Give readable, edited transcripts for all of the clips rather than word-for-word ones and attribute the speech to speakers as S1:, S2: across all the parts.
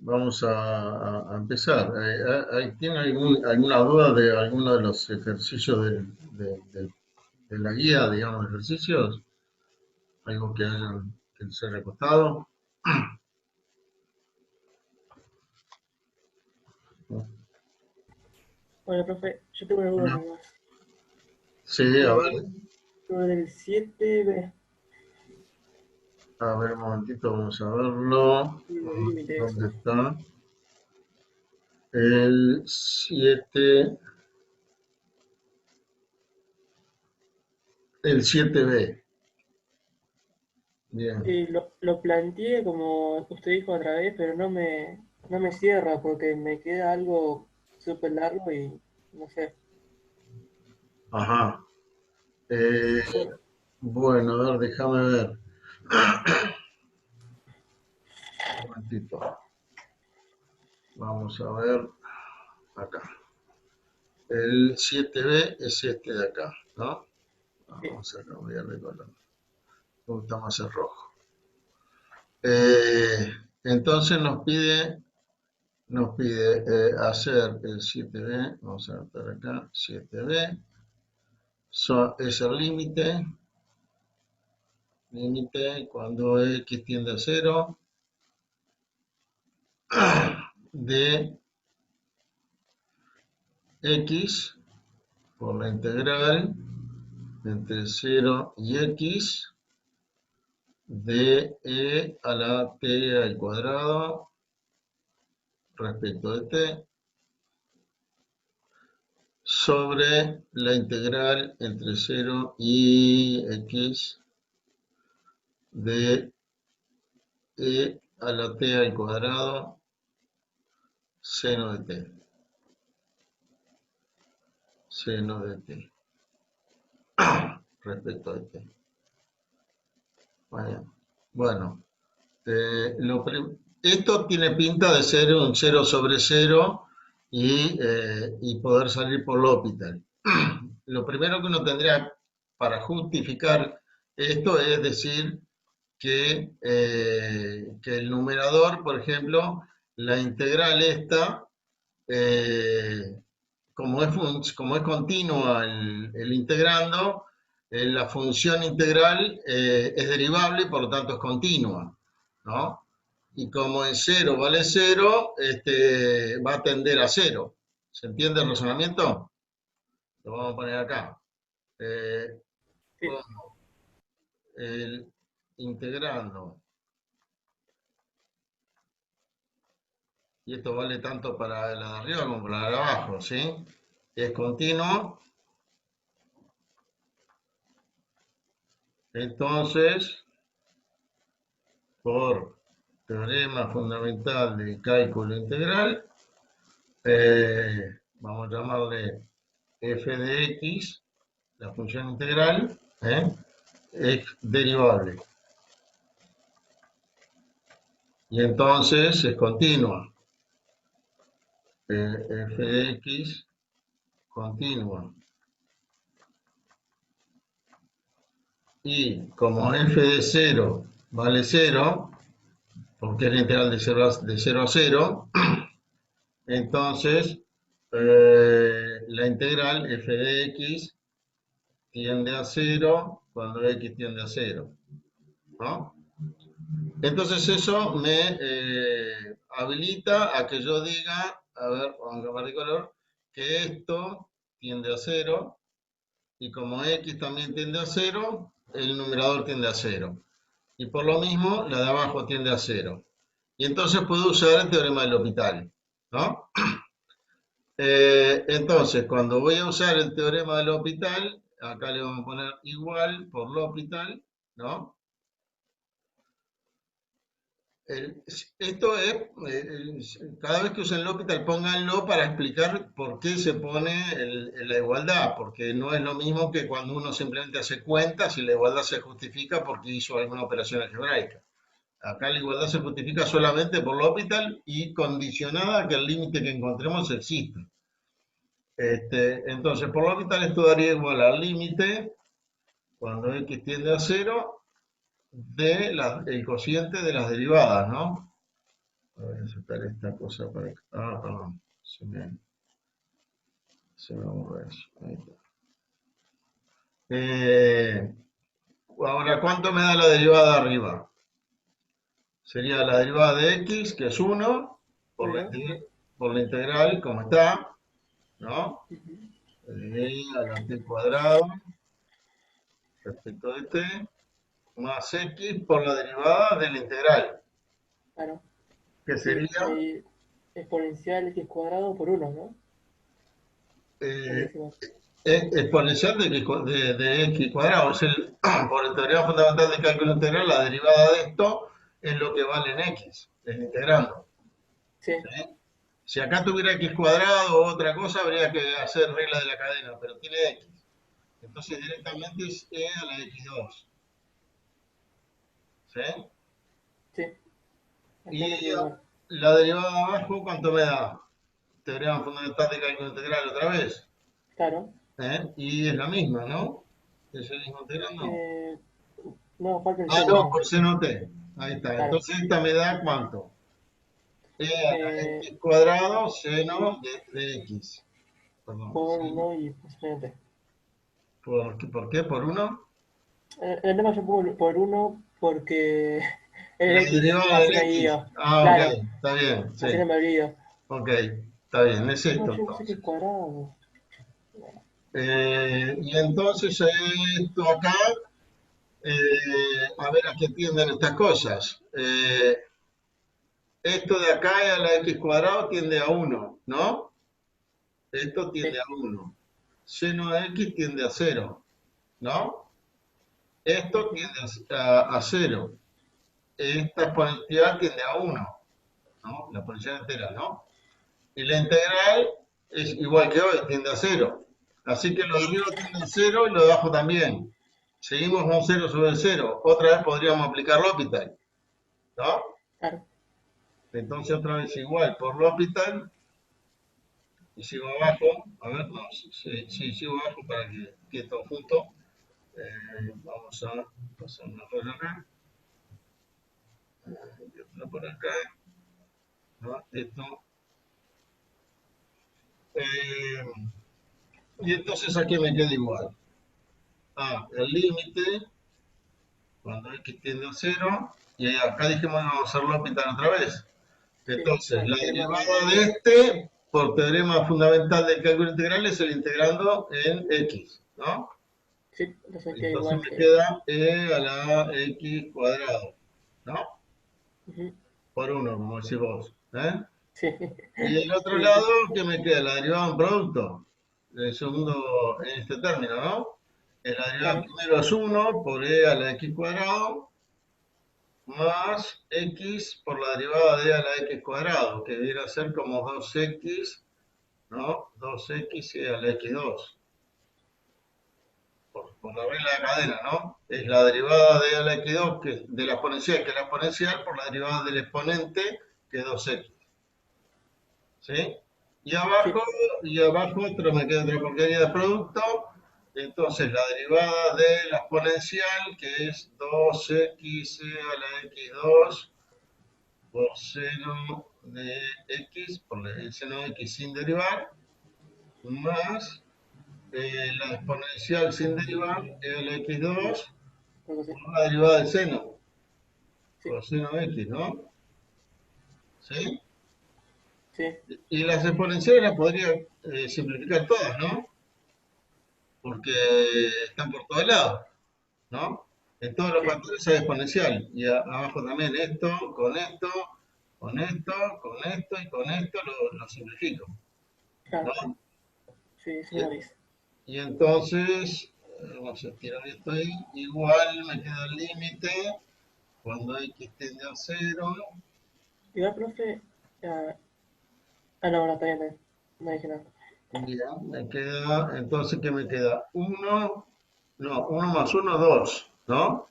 S1: Vamos a empezar. ¿Tiene alguna duda de alguno de los ejercicios de la guía, digamos, de ejercicios? ¿Algo que les haya costado?
S2: Bueno, profe, yo tengo una duda
S1: No.
S2: nomás.
S1: Sí, a
S2: Eh,
S1: ver,
S2: Sobre el 7B,
S1: un momentito, vamos a verlo.
S2: el límite
S1: ¿Dónde
S2: eso.
S1: está? El 7, el 7B. Bien.
S2: Lo planteé como usted dijo otra vez, pero no me cierra porque me queda algo súper largo y no sé.
S1: Ajá. Eh, bueno, a ver, déjame ver. Un momentito. Vamos a ver acá. El 7B es este de acá, ¿no?
S2: Sí,
S1: Vamos a cambiar de color. Me gusta más el rojo. Entonces nos pide hacer el 7B. Vamos a ver acá, 7B. Es el límite cuando x tiende a 0 de x por la integral entre 0 y x de a la t al cuadrado respecto de t sobre la integral entre 0 y x de a la t al cuadrado seno de t, seno de t respecto de t. Bueno, esto tiene pinta de ser un 0 sobre 0 y poder salir por L'Hopital. Lo primero que uno tendría para justificar esto es decir que el numerador, por ejemplo, la integral esta, eh, como es continua el integrando, la función integral es derivable y por lo tanto es continua, ¿no? Y como en cero vale cero, va a tender a cero. ¿Se entiende el razonamiento? Lo vamos a poner acá. Eh,
S2: sí.
S1: como el integrando, y esto vale tanto para la de arriba como para la de abajo, ¿sí? Es continuo, entonces por teorema fundamental del cálculo integral, vamos a llamarle f de x, la función integral, es derivable. Y entonces es continua. F de x continua. Y como f de 0 vale 0, porque es la integral de 0 a 0, entonces la integral f de x tiende a 0 cuando x tiende a 0, ¿no? Entonces eso me habilita a que yo diga, a ver, vamos a cambiar de color, que esto tiende a 0 y como x también tiende a 0, el numerador tiende a 0. Y por lo mismo, la de abajo tiende a 0. Y entonces puedo usar el teorema del L'Hopital, ¿no? Entonces, cuando voy a usar el teorema del L'Hopital, acá le vamos a poner igual por L'Hopital, ¿no? Esto es, cada vez que usen L'Hopital, pónganlo para explicar por qué se pone la igualdad, porque no es lo mismo que cuando uno simplemente hace cuentas y la igualdad se justifica porque hizo alguna operación algebraica. Acá la igualdad se justifica solamente por L'Hopital y condicionada a que el límite que encontremos exista. Entonces, por L'Hopital esto daría igual al límite, cuando x tiende a 0, el cociente de las derivadas, ¿no? Voy a sacar esta cosa para acá. Ah, perdón. Se me borra eso. Ahí está. Eh, ahora, ¿cuánto me da la derivada de arriba? Sería la derivada de x, que es 1 por la,
S2: Uno, sí.
S1: por la integral, como está, ¿no?
S2: Ujú.
S1: De a la t cuadrado respecto de t, más x por la derivada de la integral,
S2: Claro.
S1: que
S2: Sí,
S1: sería
S2: exponencial x cuadrado por uno, ¿no? ¿O qué
S1: eh,
S2: decimos?
S1: exponencial de x cuadrado. Es por el teorema fundamental de cálculo integral, la derivada de esto es lo que vale en x, el integrando.
S2: Sí,
S1: ¿Sí? Si acá tuviera x cuadrado o otra cosa, habría que hacer regla de la cadena, pero tiene x. Entonces directamente es e a la x2. ¿Sí?
S2: sí.
S1: Y
S2: Acá me queda igual.
S1: la derivada de abajo, ¿cuánto me da? Teorema fundamental de cálculo integral otra vez.
S2: Claro.
S1: ¿Eh? Y es la misma, ¿no? ¿Es el mismo integral? No.
S2: Eh, no, falta el
S1: Ah,
S2: seno
S1: no,
S2: nomás.
S1: por seno t. Ahí está.
S2: Claro.
S1: Entonces esta me da ¿cuánto? E a la
S2: Eh,
S1: x cuadrado seno de x. Perdón,
S2: por
S1: seno.
S2: uno y posiblemente.
S1: ¿Por qué? ¿Por uno?
S2: El tema yo pongo por uno porque
S1: La
S2: es X.
S1: derivada
S2: Así
S1: del
S2: me
S1: x.
S2: guío.
S1: Ah, ok.
S2: Claro.
S1: Está bien, sí.
S2: Así no me olvido.
S1: Ok. Está bien, es
S2: No,
S1: esto
S2: yo no sé qué es
S1: entonces.
S2: cuadrado.
S1: Y entonces esto acá, a ver a qué tienden estas cosas. Esto de acá a la x cuadrado tiende a uno, ¿no? Esto
S2: Sí,
S1: tiende a uno. Seno de x tiende a cero, ¿no? Esto
S2: ujú,
S1: tiende a 0. Esta exponencial tiende a uno, ¿no? La exponencial entera, ¿no? Y la integral es igual que hoy, tiende a cero. Así que lo de arriba tiende a cero y lo de abajo también. Seguimos con cero sobre cero. Otra vez podríamos aplicar L'Hopital, ¿no?
S2: claro.
S1: Entonces otra vez igual por L'Hopital y sigo abajo. A ver, no, sí, sigo abajo para que quede todo junto. Vamos a pasar una cosa acá y otra por acá, ¿no? Esto. Eh, y entonces aquí me queda igual. El límite cuando x tiende a cero, y acá dijimos que vamos a hacer L'Hopital otra vez.
S2: Sí,
S1: Entonces,
S2: al
S1: la
S2: teorema
S1: derivada
S2: de.
S1: de este, por teorema fundamental del cálculo integral, es el integrando en x, ¿no?
S2: Sí, entonces queda
S1: Entonces
S2: igual
S1: me
S2: que.
S1: queda e a la x cuadrado, ¿no?
S2: Ujú,
S1: Por uno, como decís vos. ¿Eh?
S2: sí,
S1: Y del otro
S2: sí,
S1: lado,
S2: sí.
S1: ¿qué me queda? La derivada en producto, el segundo, en este término, ¿no? La derivada
S2: Claro,
S1: primero es uno por e a la x cuadrado más x por la derivada de a la x cuadrado, que debiera ser como 2x, ¿no? 2x a la x2, por la regla de cadena, ¿no? Es la derivada de a la x2, que, de la exponencial, que es la exponencial, por la derivada del exponente, que es 2x, ¿sí? Y
S2: sí,
S1: abajo, y abajo otro, me queda otra porquería de producto, entonces la derivada de la exponencial, que es 2x a la x2, por seno de x, por el seno de x sin derivar, más la exponencial sin derivar, el x2,
S2: creo que sí.
S1: por la derivada del seno,
S2: Sí,
S1: coseno de x, ¿no? ¿Sí?
S2: sí,
S1: Y las exponenciales las podría simplificar todas, ¿no? Porque están por todos lados, ¿no? En todos los
S2: sí,
S1: factores hay exponencial. Y abajo también esto, con esto, con esto, con esto y con esto lo simplifico,
S2: claro.
S1: ¿no?
S2: Sí, sí
S1: Y,
S2: me lo dice.
S1: y entonces, vamos a estirar esto ahí, igual me queda el límite cuando x tiende a cero.
S2: Igual, profe. ah, no, no, está bien, está bien. No dije nada.
S1: Ya, me queda, entonces, ¿qué me queda? Uno, no, uno más uno, dos, ¿no?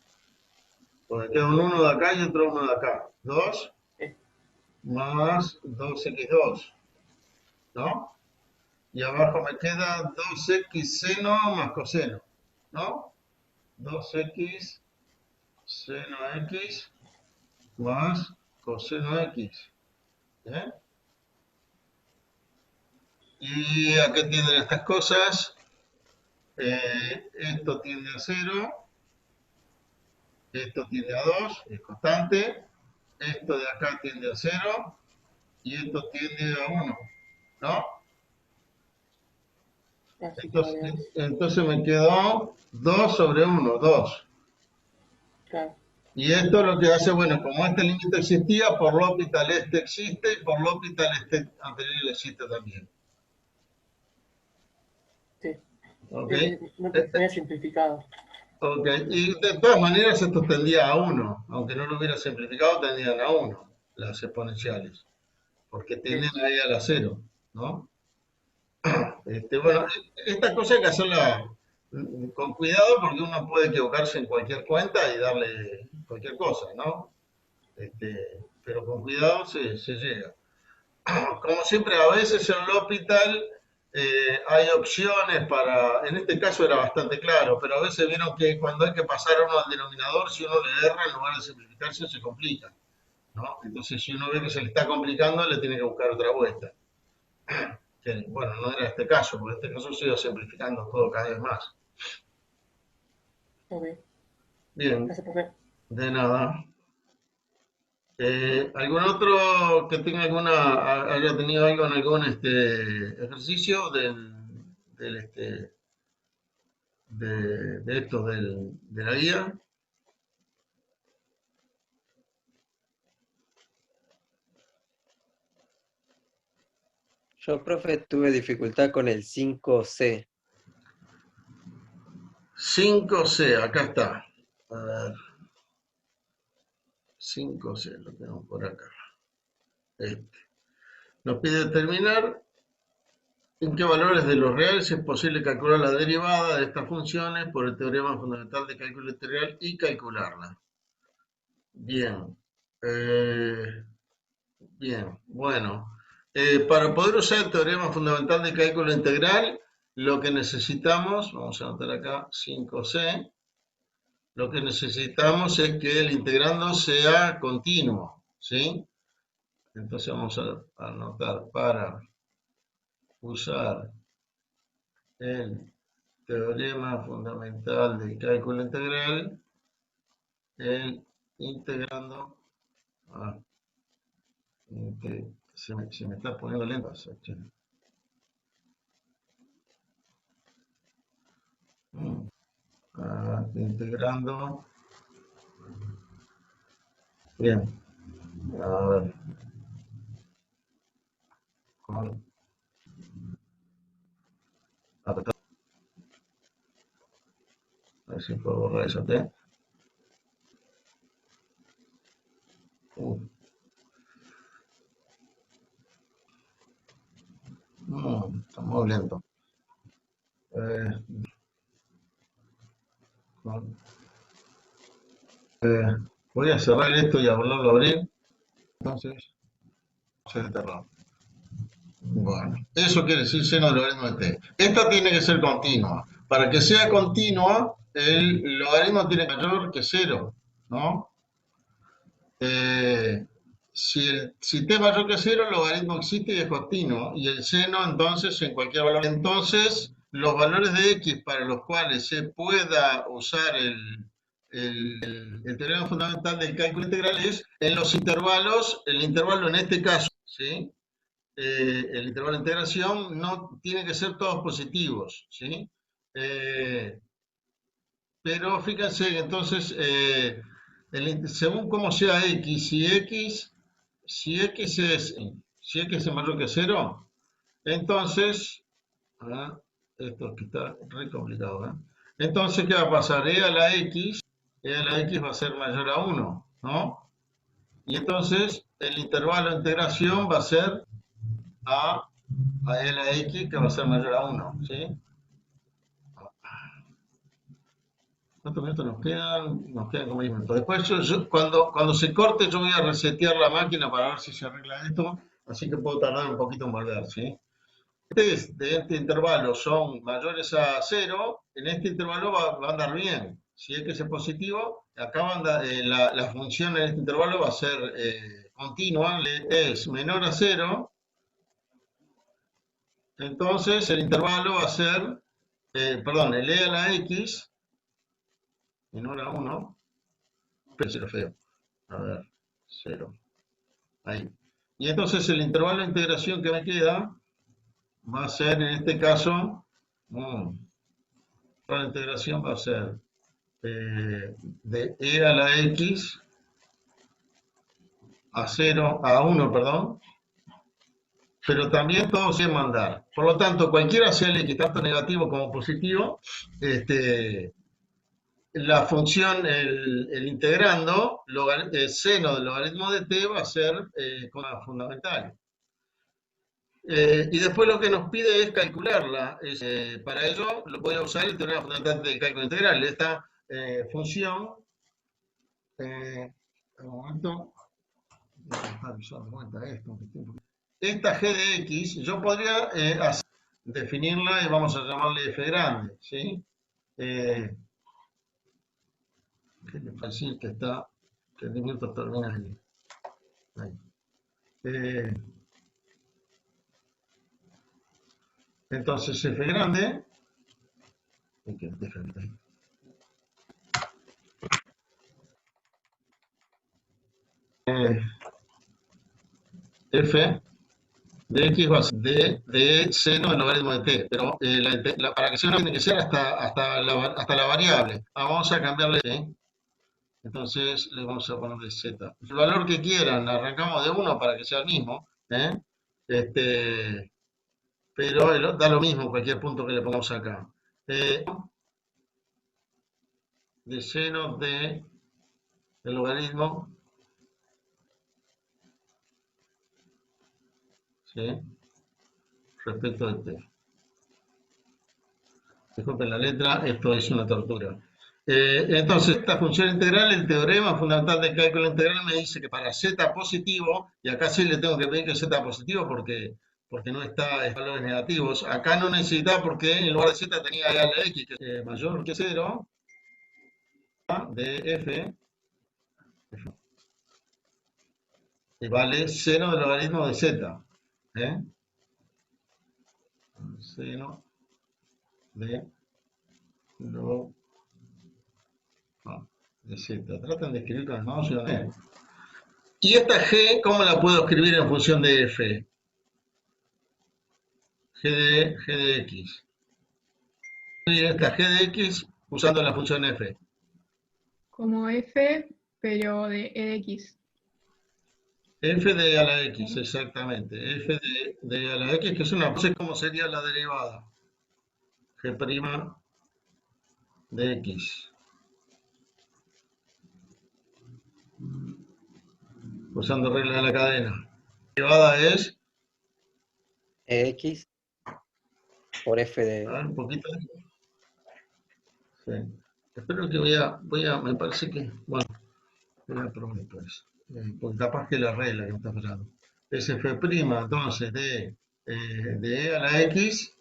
S1: Porque queda un uno de acá y otro uno de acá. Dos
S2: Sí,
S1: más 2x2, ¿no? Y abajo me queda 2x seno más coseno, ¿no? 2x seno x más coseno x. ¿eh? ¿Y a qué tienden estas cosas? Esto tiende a cero, esto tiende a 2, es constante, esto de acá tiende a cero y esto tiende a uno, ¿no?
S2: Así que
S1: Entonces,
S2: variables.
S1: entonces me quedó 2 sobre uno, 2.
S2: Claro,
S1: Y esto lo que hace, bueno, como este límite existía, por L'Hopital este existe y por L'Hopital este anterior existe también.
S2: sí.
S1: ¿Ok?
S2: No te había simplificado.
S1: Ok, y de todas maneras esto tendía a uno, aunque no lo hubiera simplificado, tendían a uno las exponenciales, porque tienden
S2: Bien,
S1: ahí a la cero, ¿no? Bueno,
S2: claro.
S1: esta cosa hay que hacerla con cuidado porque uno puede equivocarse en cualquier cuenta y darle cualquier cosa, ¿no? Pero con cuidado se llega. Como siempre, a veces en el hospital hay opciones para, en este caso era bastante claro, pero a veces vieron que cuando hay que pasar uno al denominador, si uno le erra, en lugar de simplificarse, se complica, ¿no? Entonces, si uno ve que se le está complicando, le tiene que buscar otra vuelta. Que, bueno, no era este caso, porque en este caso se iba simplificando todo cada vez más.
S2: Ok,
S1: Bien,
S2: gracias, profe.
S1: de nada. ¿Algún otro que tenga haya tenido algo en algún ejercicio de esto de la guía?
S3: Yo, profe, tuve dificultad con el 5C.
S1: 5C, acá está. A ver, 5C, lo tenemos por acá. Este. Nos pide determinar en qué valores de los reales es posible calcular la derivada de estas funciones por el teorema fundamental de cálculo integral y calcularla. Bien. Eh, Bien, bueno. Para poder usar el teorema fundamental de cálculo integral, lo que necesitamos, vamos a anotar acá 5C, lo que necesitamos es que el integrando sea continuo, ¿sí? Entonces vamos a anotar para usar el teorema fundamental del cálculo integral, el integrando, ah, se me está poniendo lento, integrando, bien, a ver, con, a ver si puedo borrar eso, ¿eh? Uh, Está muy lento. Eh, con- eh, Voy a cerrar esto y a volverlo a abrir, entonces se cerró. Bueno, eso quiere decir seno del logaritmo de t. Esta tiene que ser continua. Para que sea continua, el logaritmo tiene que ser mayor que cero, ¿no? Eh, si t es mayor que cero, el logaritmo existe y es continuo. Y el seno, entonces, en cualquier valor. Entonces, los valores de x para los cuales se pueda usar el teorema fundamental del cálculo integral es en los intervalos, el intervalo en este caso, ¿sí? El intervalo de integración no tiene que ser todos positivos, ¿sí? Eh, pero fíjense, entonces, según cómo sea x, si x es mayor que cero, entonces, ah, esto que está re complicado, ¿eh? Entonces, ¿qué va a pasar? E a la x va a ser mayor a uno, ¿no? Y entonces, el intervalo de integración va a ser a e a la x, que va a ser mayor a uno, ¿sí? ¿Cuántos minutos nos quedan? Nos quedan como 10 minutos. Después, cuando se corte, yo voy a resetear la máquina para ver si se arregla esto. Así que puedo tardar un poquito en volver, ¿sí? De este intervalo son mayores a cero, en este intervalo va a andar bien. Si es que es positivo, acá la función en este intervalo va a ser continua es menor a 0, entonces el intervalo va a ser, perdón, el e a la x menor a 1, pero 0 feo, a ver, 0, ahí. Y entonces el intervalo de integración que me queda va a ser, en este caso, la integración va a ser de e a la x a 0, a 1, perdón, pero también todo se mandar. Por lo tanto, cualquiera sea el x, tanto negativo como positivo, la función, el integrando, el seno del logaritmo de t va a ser cosa fundamental. Y después lo que nos pide es calcularla. Para ello voy a usar el teorema fundamental del cálculo integral. Esta función, un momento, esta g de x, yo podría definirla y vamos a llamarle f grande, ¿sí? Que es fácil que está, que el minuto termina ahí. Entonces f grande, f de x va a ser de seno del logaritmo de t, pero para que sea tiene que ser hasta la variable. Vamos a cambiarle, ¿sí? Entonces le vamos a poner de z. El valor que quieran, arrancamos de 1 para que sea el mismo, ¿eh? Pero da lo mismo cualquier punto que le pongamos acá. De seno de el logaritmo, ¿sí? Respecto de t. Disculpen la letra, esto es una tortura. Entonces, esta función integral, el teorema fundamental del cálculo integral me dice que para z positivo, y acá sí le tengo que pedir que z positivo porque no está en valores negativos, acá no necesitaba porque en lugar de z tenía e a la x, que es mayor que 0, de f, y vale seno del logaritmo de z. Seno de lo de z. Tratan de escribir con el mouse y esta g, ¿cómo la puedo escribir en función de f? G de x. Esta g de x usando la función f.
S4: Como f, pero de e de x.
S1: F de a la x, exactamente. F de a la x, que es una, no sé cómo sería la derivada. G' de x. Usando reglas de la cadena. La derivada es...
S3: X por f
S1: A
S3: de...
S1: ver, un poquito. Sí. Espero que me parece que, bueno, voy a probar pues. Porque capaz que la regla que me está fallando. Es f', entonces, de e a la x,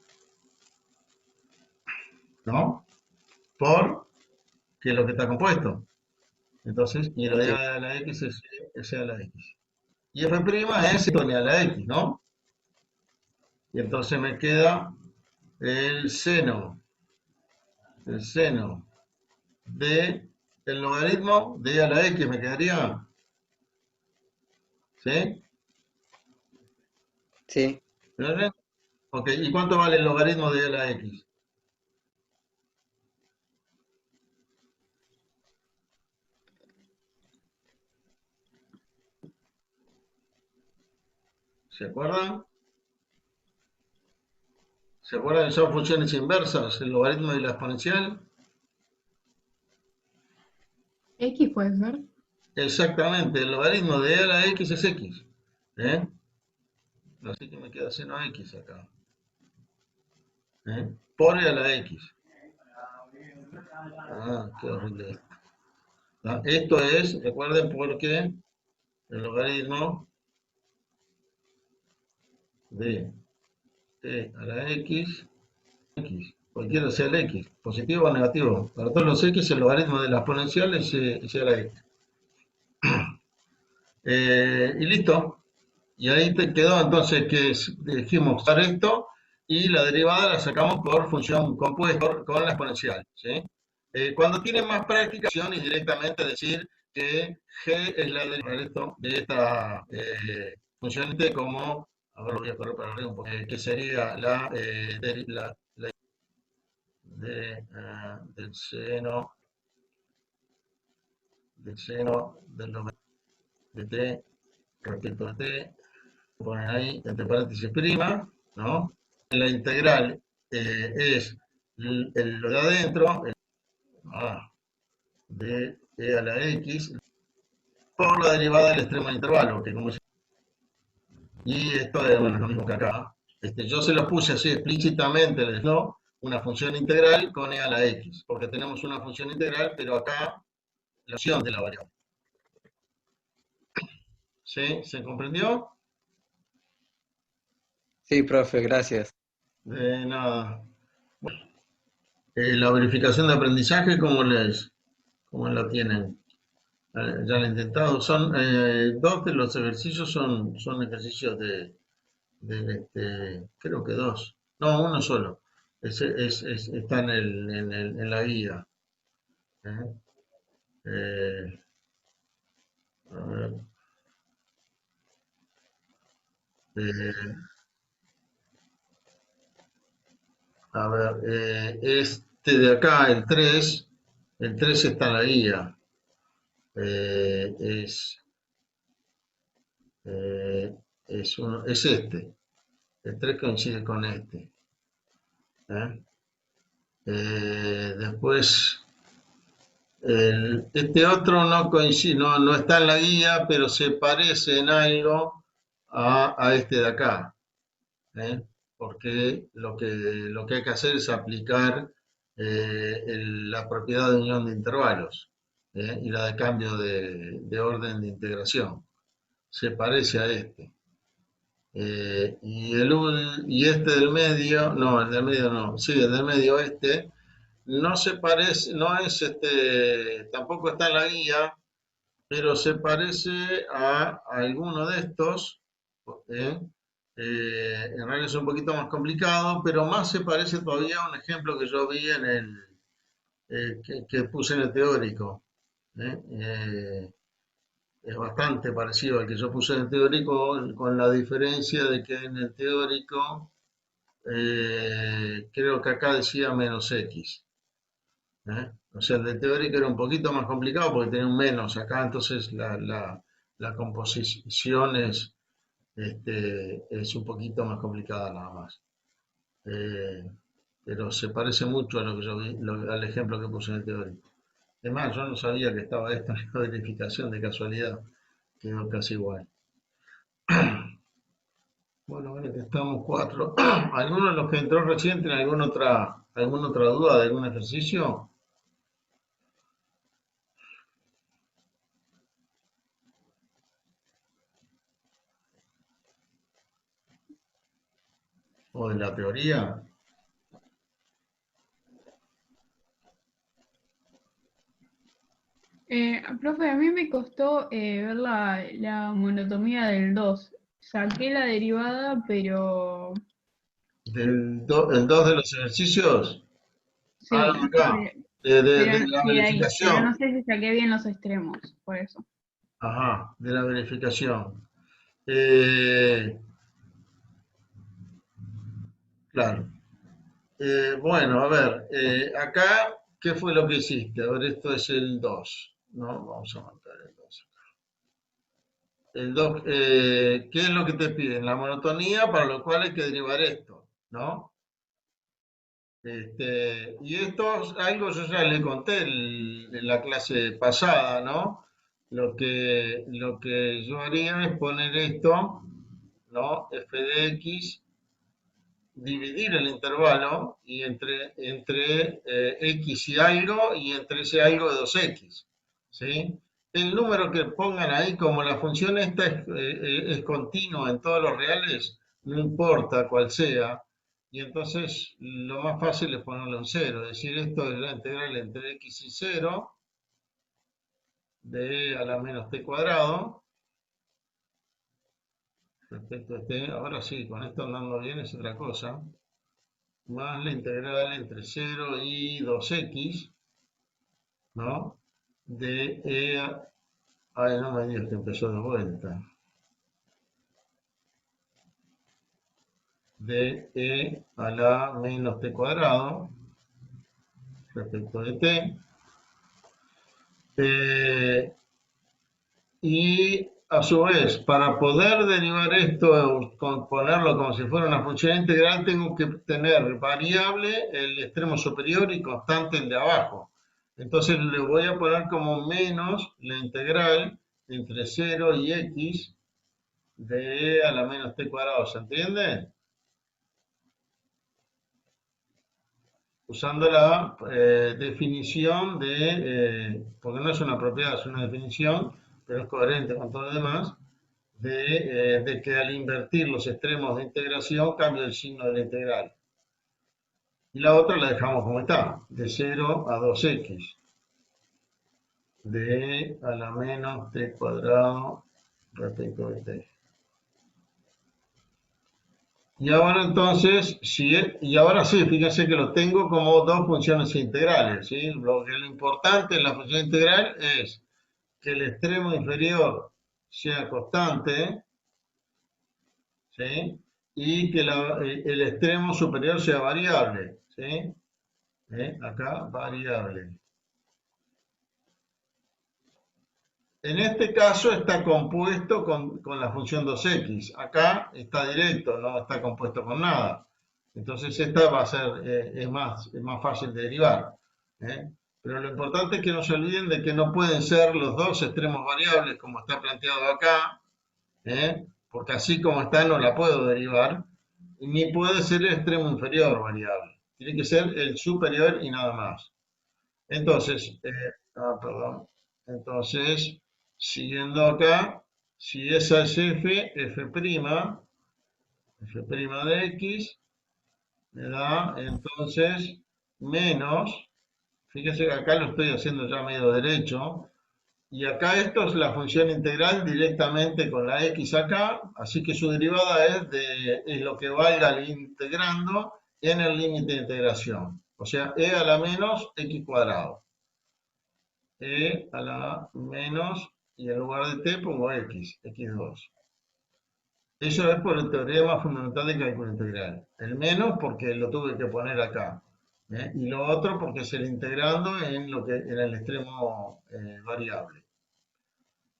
S1: ¿no? Por, que es lo que está compuesto. Entonces, y la
S3: Sí,
S1: e a la x es e a la x. Y f' es e a la x, ¿no? Y entonces me queda el seno de el logaritmo de e a la x, me quedaría, ¿sí?
S3: sí,
S1: ¿Vale? Ok, ¿y cuánto vale el logaritmo de e a la x? ¿Se acuerdan? ¿Se acuerdan que son funciones inversas, el logaritmo y la exponencial?
S4: X puede ser.
S1: Exactamente, el logaritmo de e a la x es x. ¿Eh? Así que me queda seno x acá. Por e a la x. Ah, qué horrible esto. Esto es, recuerden, porque el logaritmo de e a la x, cualquiera sea el x, positivo o negativo. Para todos los x, el logaritmo de la exponencial es e a la x. Y listo. Y ahí te quedó entonces que dijimos usar esto y la derivada la sacamos por función compuesta con la exponencial, ¿sí? Cuando tienen más práctica, y directamente decir que g es la derivada de esta función como, a ver, lo voy a correr para arriba un poco, que sería la del seno del de t respecto a t, ponen ahí entre paréntesis prima, ¿no? La integral es lo de adentro, ah, de e a la x, por la derivada del extremo del intervalo, que como y esto es bueno, lo mismo que acá. Yo se lo puse así explícitamente, les no, una función integral con e a la x, porque tenemos una función integral, pero acá la opción de la variable. ¿Sí? ¿Se comprendió?
S3: Sí, profe, gracias.
S1: De nada. La verificación de aprendizaje, cómo la tienen? Ya lo he intentado. Son dos de los ejercicios son ejercicios creo que dos. No, uno solo. Está en la guía. ¿Eh? Eh, a ver, eh, este de acá, el tres está en la guía. Eh, es, eh, es este. El 3 coincide con este. ¿Eh? Después, este otro no coincide, no está en la guía, pero se parece en algo a este de acá. ¿Eh? Porque lo que hay que hacer es aplicar la propiedad de unión de intervalos y la de cambio de orden de integración. Se parece a este. Y este del medio, no, el del medio no, sí, el del medio no se parece, no es tampoco está en la guía, pero se parece a alguno de estos, ¿eh? En realidad es un poquito más complicado, pero más se parece todavía a un ejemplo que yo vi que puse en el teórico. ¿Eh? Es bastante parecido al que yo puse en el teórico, con la diferencia de que en el teórico creo que acá decía menos x. O sea, el de teórico era un poquito más complicado porque tenía un menos acá, entonces la composición es un poquito más complicada nada más. Eh, pero se parece mucho a lo que yo vi, al ejemplo que puse en el teórico. Además, yo no sabía que estaba esta en la verificación de casualidad, quedó casi igual. Bueno, bueno, que estamos cuatro. ¿Alguno de los que entró recién tiene alguna otra duda de algún ejercicio? ¿O de la teoría?
S4: Profe, a mí me costó ver la monotomía del 2. Saqué la derivada, pero
S1: ¿El 2 de los ejercicios? Ah, no,
S4: sí,
S1: acá. De la
S4: sí, ahí, pero no
S1: verificación.
S4: sé si saqué bien los extremos, por eso.
S1: Ajá, de la verificación. Eh, claro. Bueno, a ver, acá, ¿qué fue lo que hiciste? A ver, esto es el 2, ¿no? Vamos a marcar el 2. El 2, ¿qué es lo que te piden? La monotonía, para lo cual hay que derivar esto, ¿no? Y esto es algo yo ya le conté en la clase pasada, ¿no? Lo que yo haría es poner esto, ¿no? F de X, dividir el intervalo y entre X y algo y entre ese algo de 2X, ¿sí? El número que pongan ahí, como la función esta es continua en todos los reales, no importa cuál sea, y entonces lo más fácil es ponerle un cero, es decir, esto es la integral entre x y 0 de e a la menos t cuadrado, respecto a t, ahora sí, con esto andando bien es otra cosa, más la integral entre 0 y 2x, ¿no? De e ay, no me digas que empezó de vuelta. De e a la menos t cuadrado respecto de t. Y a su vez, para poder derivar esto, ponerlo como si fuera una función integral, tengo que tener variable el extremo superior y constante el de abajo. Entonces le voy a poner como menos la integral entre 0 y x de e a la menos t cuadrado. ¿Se entiende? Usando la definición porque no es una propiedad, es una definición, pero es coherente con todo lo demás, de que al invertir los extremos de integración cambia el signo de la integral. Y la otra la dejamos como está, de 0 a 2x, de e a la menos t cuadrado respecto de t. Y ahora entonces, y ahora sí, fíjense que lo tengo como dos funciones integrales, ¿sí? Lo importante en la función integral es que el extremo inferior sea constante, ¿sí? Y que el extremo superior sea variable, ¿sí? Acá, variable. En este caso está compuesto con la función 2x. Acá está directo, no está compuesto con nada. Entonces esta va a ser, es más fácil de derivar. ¿eh? Pero lo importante es que no se olviden de que no pueden ser los dos extremos variables como está planteado acá, porque así como está no la puedo derivar, ni puede ser el extremo inferior variable. Tiene que ser el superior y nada más. Entonces, perdón. Entonces, siguiendo acá, si esa es f' de x, me da entonces menos, fíjese que acá lo estoy haciendo ya medio derecho, y acá esto es la función integral directamente con la x acá, así que su derivada es lo que valga el integrando en el límite de integración. O sea, e a la menos x cuadrado. E a la menos, y en lugar de t pongo x, x2. Eso es por el teorema fundamental de cálculo integral. El menos porque lo tuve que poner acá. Y lo otro porque es el integrando en el extremo variable.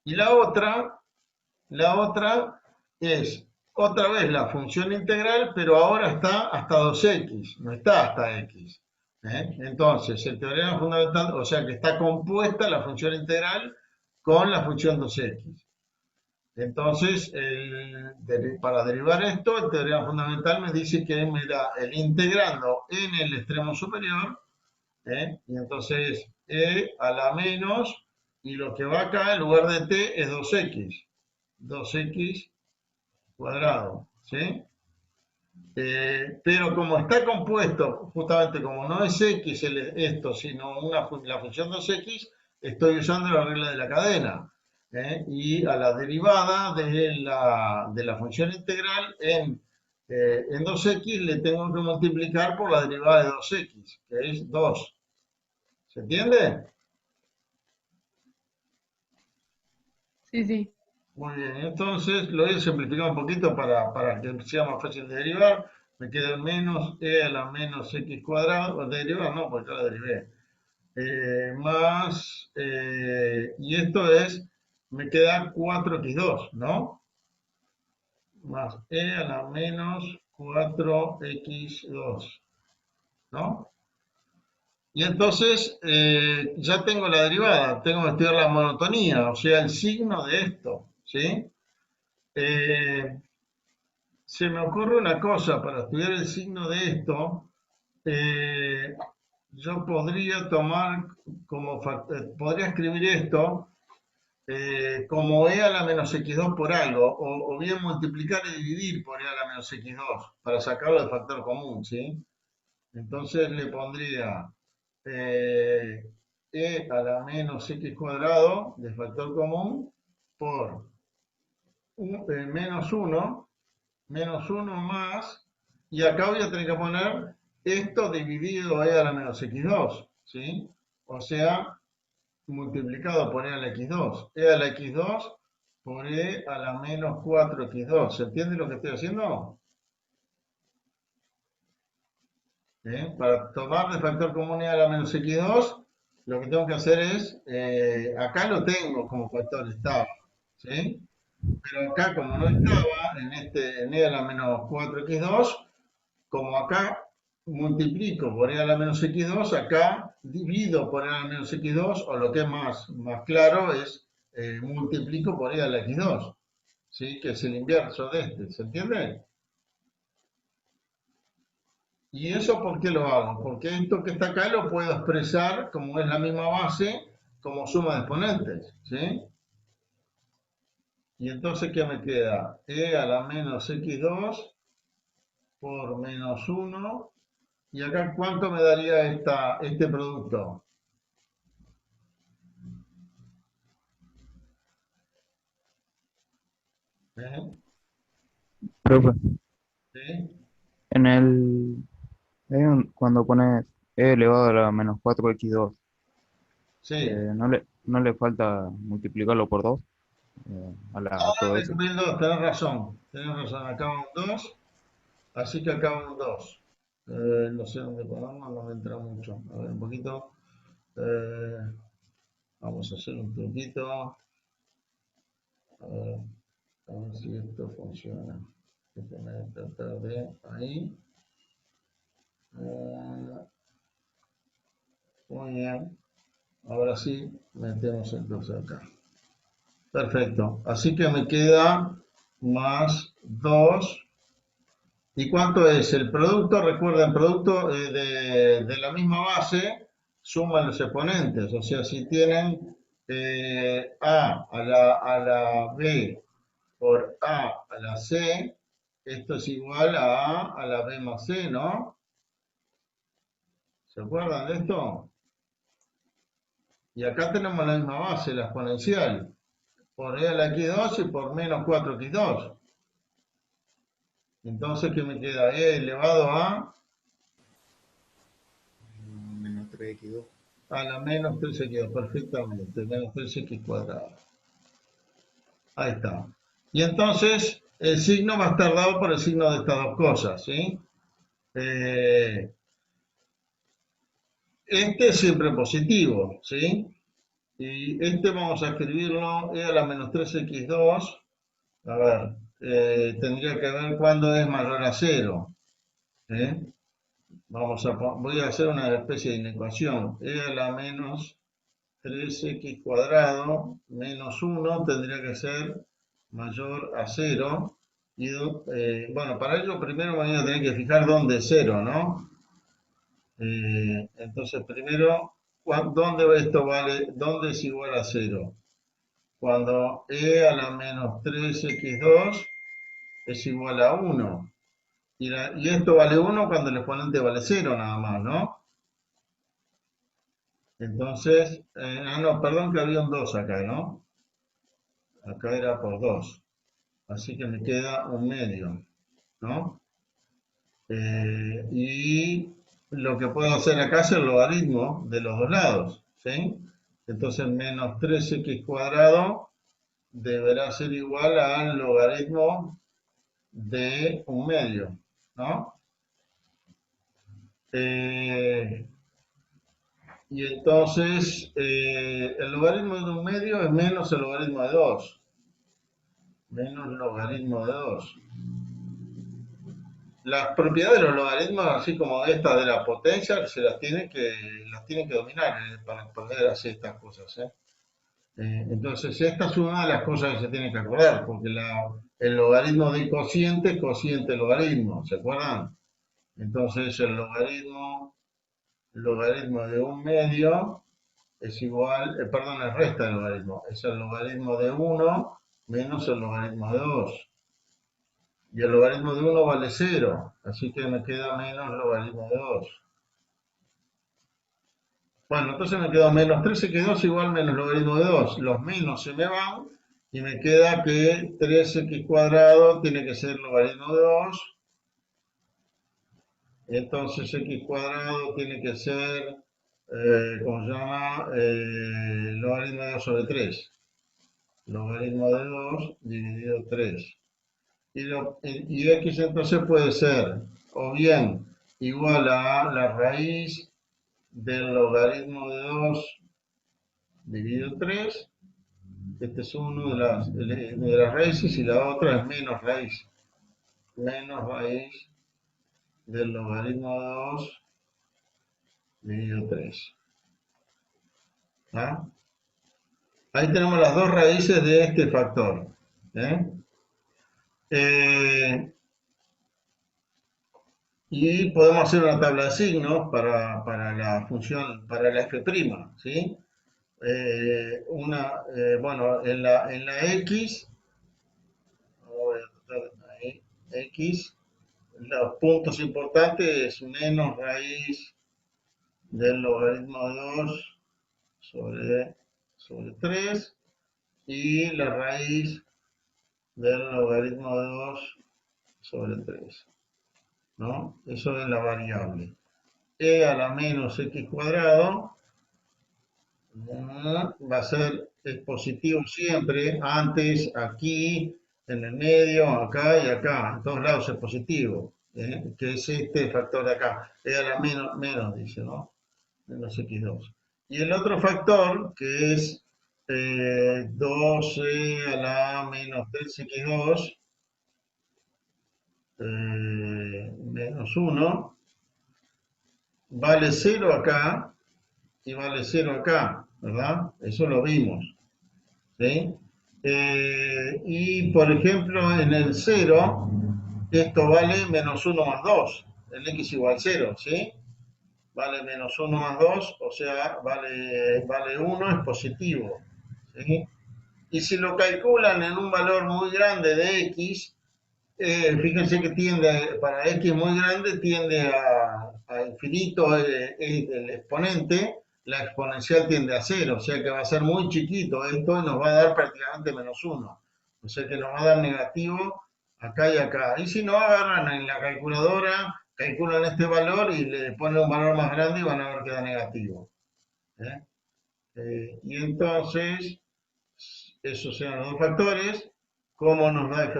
S1: Y la otra es otra vez la función integral, pero ahora está hasta 2x, no está hasta x. Entonces, el teorema fundamental, o sea que está compuesta la función integral con la función 2x. Entonces, para derivar esto, el teorema fundamental me dice que me da el integrando en el extremo superior, y entonces e a la menos, y lo que va acá en lugar de t es 2x. 2x cuadrado, ¿sí? Pero como está compuesto, justamente como no es x esto, sino la función 2x, estoy usando la regla de la cadena. Y a la derivada de la función integral en 2x le tengo que multiplicar por la derivada de 2x, que es 2. ¿Se entiende?
S4: Sí, sí.
S1: Muy bien, entonces lo voy a simplificar un poquito para que sea más fácil de derivar. Me queda menos e a la menos x cuadrado, o derivar no, porque ya la derivé. Y esto me queda 4x2, ¿no? Más e a la menos 4x2, ¿no? Y entonces ya tengo la derivada, tengo que estudiar la monotonía, o sea, el signo de esto, ¿sí? Eh, Se me ocurre una cosa para estudiar el signo de esto. eh, yo podría tomar podría escribir esto como e a la menos x2 por algo, o bien multiplicar y dividir por e a la menos x2 para sacarlo del factor común, ¿sí? Entonces le pondría eh, e a la menos x cuadrado del factor común por menos 1 más, y acá voy a tener que poner esto dividido e a la menos x2, ¿sí? O sea, multiplicado por e a la x2. E a la x2 por e a la menos 4x2. ¿Se entiende lo que estoy haciendo? Para tomar de factor común e a la menos x2, lo que tengo que hacer es, acá lo tengo como factor estaba, ¿sí? Pero acá como no estaba, en e a la menos 4x2, como acá multiplico por e a la menos x2, acá divido por e a la menos x2, o lo que es más claro es multiplico por e a la x2, ¿sí? Que es el inverso de este, ¿se entiende? ¿Y eso por qué lo hago? Porque esto que está acá lo puedo expresar, como es la misma base, como suma de exponentes, ¿sí? Y entonces, ¿qué me queda? E a la menos x2 por menos 1. ¿Y acá cuánto me daría este producto? ¿Eh?
S5: Profe,
S1: ¿Sí?
S5: cuando pones e elevado a la menos 4x2,
S1: Sí.
S5: ¿no le falta multiplicarlo por 2 a todo
S1: Le
S5: eso?
S1: sumé el 2, tenés razón, acá va un 2, así que acá va un 2. No sé dónde ponerlo, no me entra mucho. A ver, un poquito. Eh, vamos a hacer un truquito. A a ver si esto funciona. Déjame tratar de ahí. Eh, muy bien. Ahora sí, metemos entonces acá. Perfecto. Así que me queda más 2. ¿Y cuánto es? El producto, recuerden, producto de la misma base, suman los exponentes. O sea, si tienen a la b por a la c, esto es igual a a la b más c, ¿no? ¿Se acuerdan de esto? Y acá tenemos la misma base, la exponencial, por e a la x2 y por menos 4x2. Entonces, ¿qué me queda? E elevado
S5: Menos 3x2.
S1: a la menos 3x2, perfectamente, menos 3x cuadrado. Ahí está. Y entonces, el signo va a estar dado por el signo de estas dos cosas, ¿sí? Eh, este es siempre positivo, ¿sí? Y este vamos a escribirlo e a la menos 3x2. A ver, tendría que ver cuándo es mayor a 0. ¿Eh? Voy a hacer una especie de inecuación. E a la menos 3x cuadrado menos 1 tendría que ser mayor a 0. Y bueno, para ello primero me voy a tener que fijar dónde es 0, ¿no? Entonces primero, ¿dónde es igual a 0? Cuando e a la menos 3x2 es igual a 1. Y esto vale 1 cuando el exponente vale 0 nada más, ¿no? Entonces, no, perdón que había un 2 acá, ¿no? Acá era por 2. Así que me queda un medio, ¿no? Y lo que puedo hacer acá es el logaritmo de los dos lados, ¿sí? Entonces, menos 3x cuadrado deberá ser igual al logaritmo de un medio, ¿no? Eh, y entonces, el logaritmo de un medio es menos el logaritmo de 2. Menos logaritmo de 2. Las propiedades de los logaritmos, así como esta de la potencia, las tienen que dominar para poder hacer estas cosas, ¿eh? Entonces, esta es una de las cosas que se tienen que acordar, porque el logaritmo del cociente es cociente logaritmo, ¿se acuerdan? Entonces, el logaritmo de un medio es igual, perdón, el resta del logaritmo, es el logaritmo de 1 menos el logaritmo de 2. Y el logaritmo de 1 vale 0, así que me queda menos logaritmo de 2. Bueno, entonces me quedó menos 13 que 2 igual menos logaritmo de 2. Los menos se me van Y me queda que 3x cuadrado tiene que ser logaritmo de 2. Entonces x cuadrado tiene que ser, ¿cómo se llama? Logaritmo de 2 sobre 3. Logaritmo de 2 dividido 3. Y x entonces puede ser o bien igual a la raíz del logaritmo de 2 dividido 3. Este es uno de las raíces y la otra es menos raíz. Menos raíz del logaritmo de 2 dividido 3. ¿Ah? Ahí tenemos las dos raíces de este factor. ¿Eh? Y podemos hacer una tabla de signos para la función, para la f', ¿sí? Bueno, en la x, voy a anotar ahí, x, los puntos importantes es menos raíz del logaritmo de 2 sobre 3 y la raíz del logaritmo de 2 sobre 3, ¿no? Eso es la variable. E a la menos x cuadrado va a ser positivo siempre, antes, aquí, en el medio, acá y acá, en todos lados es positivo, que es este factor de acá, e a la menos dice, ¿no? Menos x2. Y el otro factor, que es 2e a la menos 3x2, menos 1, vale 0 acá y vale 0 acá, ¿verdad? Eso lo vimos, ¿sí? Y por ejemplo, en el 0, esto vale menos 1 más 2, el x igual 0, ¿sí? Vale menos 1 más 2, o sea, vale 1, es positivo, ¿sí? Y si lo calculan en un valor muy grande de x, fíjense que para x muy grande, tiende a infinito el exponente, la exponencial tiende a 0, o sea que va a ser muy chiquito esto y nos va a dar prácticamente menos 1. O sea que nos va a dar negativo acá y acá. Y si no, agarran en la calculadora, calculan este valor y le ponen un valor más grande y van a ver que da negativo. ¿Eh? Y entonces, esos sean los dos factores. ¿Cómo nos da f'?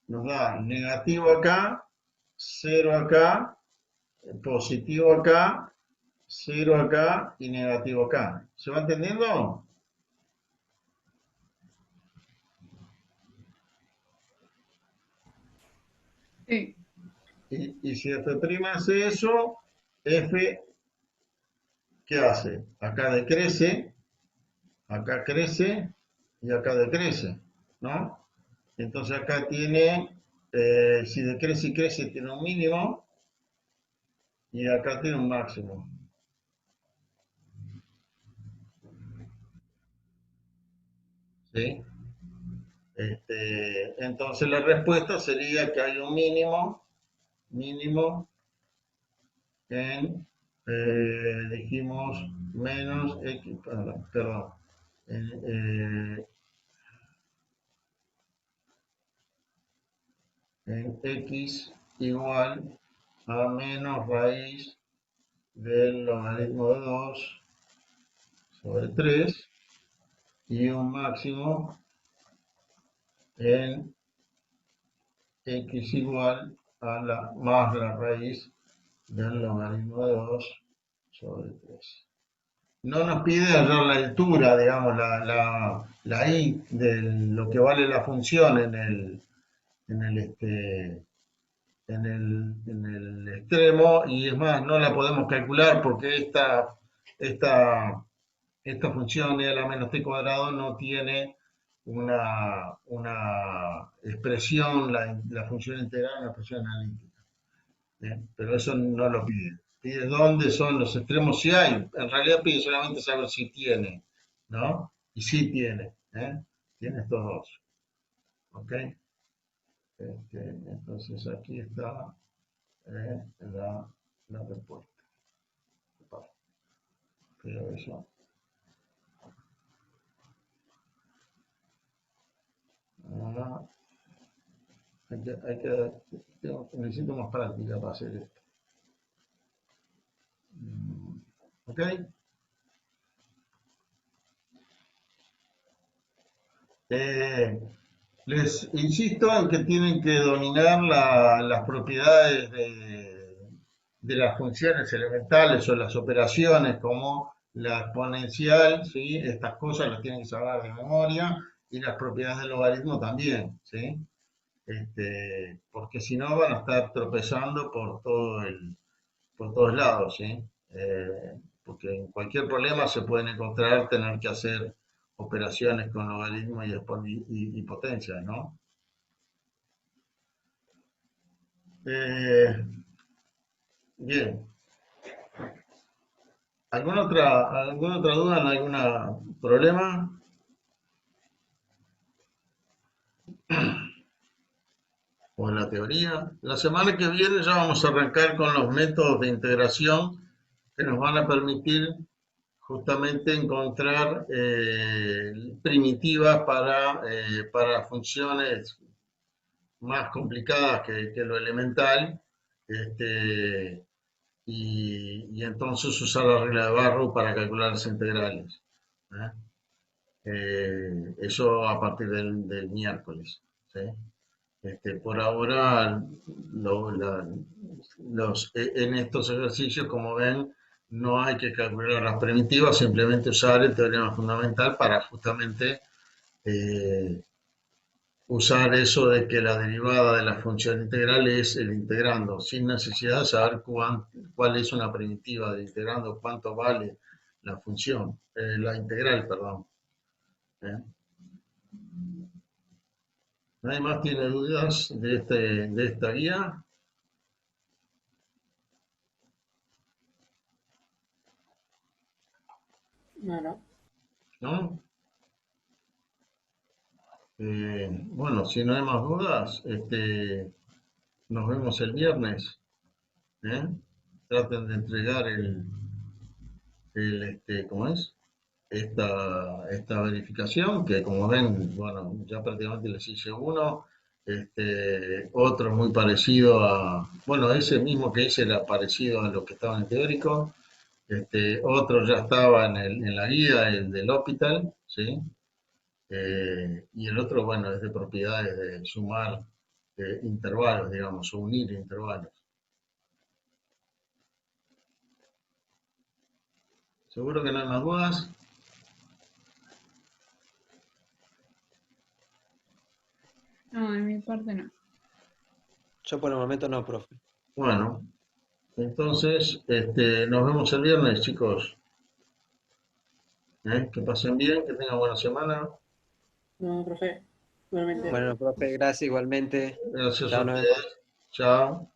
S1: Nos da negativo acá, 0 acá, positivo acá, 0 acá y negativo acá. ¿Se va entendiendo?
S4: Sí.
S1: Y si f' hace eso, f, ¿qué hace? Acá decrece y acá decrece, ¿no? Entonces acá tiene, si decrece y crece, tiene un mínimo y acá tiene un máximo. ¿Sí? Entonces la respuesta sería que hay un mínimo en, dijimos, menos x, perdón, en x igual a menos raíz del logaritmo de 2 sobre 3 y un máximo en x igual a más la raíz del logaritmo de 2 sobre 3. No nos pide hallar la altura, digamos, la i de lo que vale la función en el extremo, y es más, no la podemos calcular porque esta, esta función e a la menos t cuadrado no tiene una expresión, la función integral, una expresión analítica. Pero eso no lo pide. Pide dónde son los extremos, si hay. En realidad pide solamente saber si tiene, ¿no? Y sí tiene, tiene estos dos. ¿Ok? Entonces aquí está la respuesta. Pero eso. Ah, necesito más práctica para hacer esto. ¿Ok? Eh, Les insisto en que tienen que dominar las propiedades de las funciones elementales o las operaciones como la exponencial, ¿sí? Estas cosas las tienen que saber de memoria y las propiedades del logaritmo también, ¿sí? Porque si no van a estar tropezando por todos lados, ¿sí? Porque en cualquier problema se pueden encontrar tener que hacer operaciones con logaritmo y potencias, ¿no? Eh, Bien, alguna otra duda? ¿No algún problema? ¿O en la teoría? La semana que viene ya vamos a arrancar con los métodos de integración que nos van a permitir justamente encontrar primitivas para funciones más complicadas que lo elemental, este, y entonces usar la regla de Barrow para calcular las integrales. ¿Eh? Eso a partir del miércoles. ¿Sí? Por ahora, en estos ejercicios, como ven, no hay que calcular las primitivas, simplemente usar el teorema fundamental para justamente eh, usar eso de que la derivada de la función integral es el integrando, sin necesidad de saber cuál es una primitiva de integrando, cuánto vale la función, la integral, perdón. ¿Eh? ¿Nadie más tiene dudas de esta guía?
S2: No, no.
S1: ¿No? Bueno, si no hay más dudas, nos vemos el viernes. ¿Eh? Traten de entregar ¿cómo es? Esta verificación, que como ven, bueno, ya prácticamente les hice uno. Otro muy parecido bueno, ese mismo que hice era parecido a lo que estaba en el teórico. Otro ya estaba en la guía, el del hospital, ¿sí? Y el otro, bueno, es de propiedades de sumar intervalos, digamos, o unir intervalos. ¿Seguro que no hay más dudas?
S4: No, de mi parte no.
S3: Yo por el momento no, profe.
S1: Bueno, entonces, nos vemos el viernes, chicos. Que pasen bien, que tengan buena semana.
S2: No, profe. Igualmente.
S3: Bueno, profe, gracias igualmente.
S1: Gracias a
S3: Chao, nos vemos.
S1: ustedes. Chao.